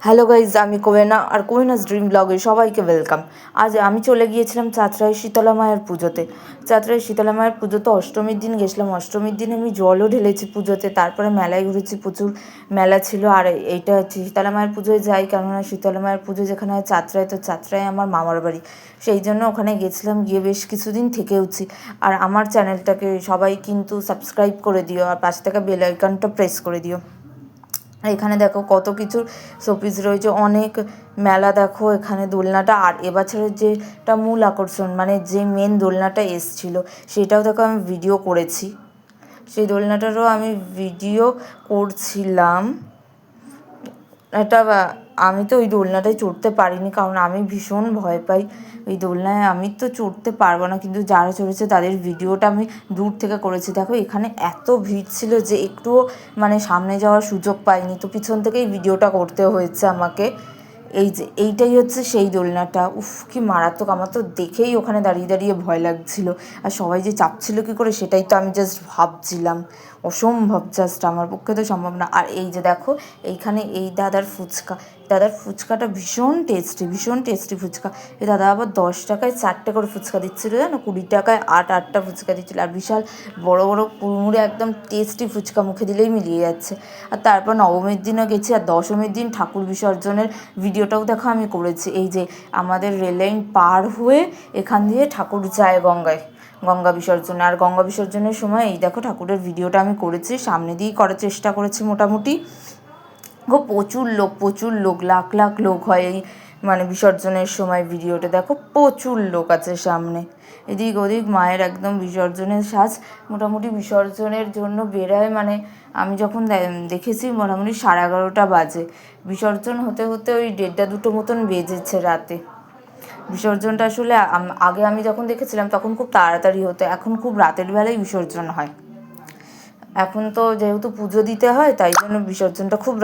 Hello guys, আমি কোয়েনা আর কোয়েনাস dream ব্লগে সবাইকে ওয়েলকাম। আজ আমি চলে গিয়েছিলাম চাতরায় শীতলা মায়ের পুজোতে। চাতরায় শীতলা মায়ের পুজোতে অষ্টমীর দিন গেছিলাম। অষ্টমীর দিন আমি জলও ঢেলেছি পুজোতে, তারপরে মেলায় ঘুরেছি, প্রচুর মেলা ছিল। আর এইটা হচ্ছে শীতলা মায়ের পুজোয় যাই, কেননা শীতলা মায়ের পুজো যেখানে হয় চাতরায়, তো চাতরায় আমার মামার বাড়ি, সেই জন্য ওখানে গেছিলাম। গিয়ে বেশ কিছুদিন থেকেওছি। আর আমার চ্যানেলটাকে সবাই কিন্তু সাবস্ক্রাইব করে দিও, আর পাশে থাকা বেল আইকনটা প্রেস করে দিও। এখানে দেখো কত কিছু শোপিস রয়েছে, অনেক মেলা। দেখো এখানে দোলনাটা, আর এবছরের যেটা মূল আকর্ষণ, মানে যে মেন দোলনাটা এসছিল, সেটাও দেখো আমি ভিডিও করেছি। সেই দোলনাটারও আমি ভিডিও করছিলাম। এটা আমি তো ওই দোলনাটায় চড়তে পারিনি, কারণ আমি ভীষণ ভয় পাই ওই দোলনায়। আমি তো চড়তে পারবো না, কিন্তু যারা চড়েছে তাদের ভিডিওটা আমি দূর থেকে করেছি। দেখো এখানে এত ভিড় ছিল যে একটুও মানে সামনে যাওয়ার সুযোগ পাইনি, তো পিছন থেকেই ভিডিওটা করতে হয়েছে আমাকে। এই যে এইটাই হচ্ছে সেই দোলনাটা। উফ, কি মারাত্মক! আমার তো দেখেই ওখানে দাঁড়িয়ে দাঁড়িয়ে ভয় লাগছিল। আর সবাই যে চাপছিল কী করে, সেটাই তো আমি জাস্ট ভাবছিলাম। অসম্ভব, জাস্ট আমার পক্ষে তো সম্ভব না। আর এই যে দেখো এইখানে এই দাদার ফুচকাটা ভীষণ টেস্টি ফুচকা। এই দাদা আবার 10 টাকায় 4টে করে ফুচকা দিচ্ছিলো, জানো, 20 টাকায় 8টা ফুচকা দিচ্ছিলো। আর বিশাল বড় বড় কুড়মুড়ে একদম টেস্টি ফুচকা, মুখে দিলেই মিলিয়ে যাচ্ছে। আর তারপর নবমীর দিনও গেছি, আর দশমীর দিন ঠাকুর বিসর্জনের ভিডিওটাও দেখো আমি করেছি। এই যে আমাদের রেললাইন পার হয়ে এখান দিয়ে ঠাকুর যায় গঙ্গা বিসর্জনে। আর গঙ্গা বিসর্জনের সময় এই দেখো ঠাকুরের ভিডিওটা আমি করেছি, সামনে দিয়েই করার চেষ্টা করেছি মোটামুটি। প্রচুর লোক, লাখ লাখ লোক হয় এই মানে বিসর্জনের সময়। ভিডিওটা দেখো প্রচুর লোক আছে সামনে, এদিক ওদিক মায়ের একদম বিসর্জনের সাজ। মোটামুটি বিসর্জনের জন্য বেরায়, মানে আমি যখন দেখেছি মোটামুটি 11:30 বাজে। বিসর্জন হতে হতে ওই 1:30-2 মতন বেজেছে রাতে। বিসর্জনটা আসলে আগে আমি যখন দেখেছিলাম তখন খুব তাড়াতাড়ি হতো, এখন খুব রাতের বেলায় বিসর্জন হয়। এখন তো যেহেতু পুজো দিতে হয়, তাই জন্য বিসর্জনটা খুব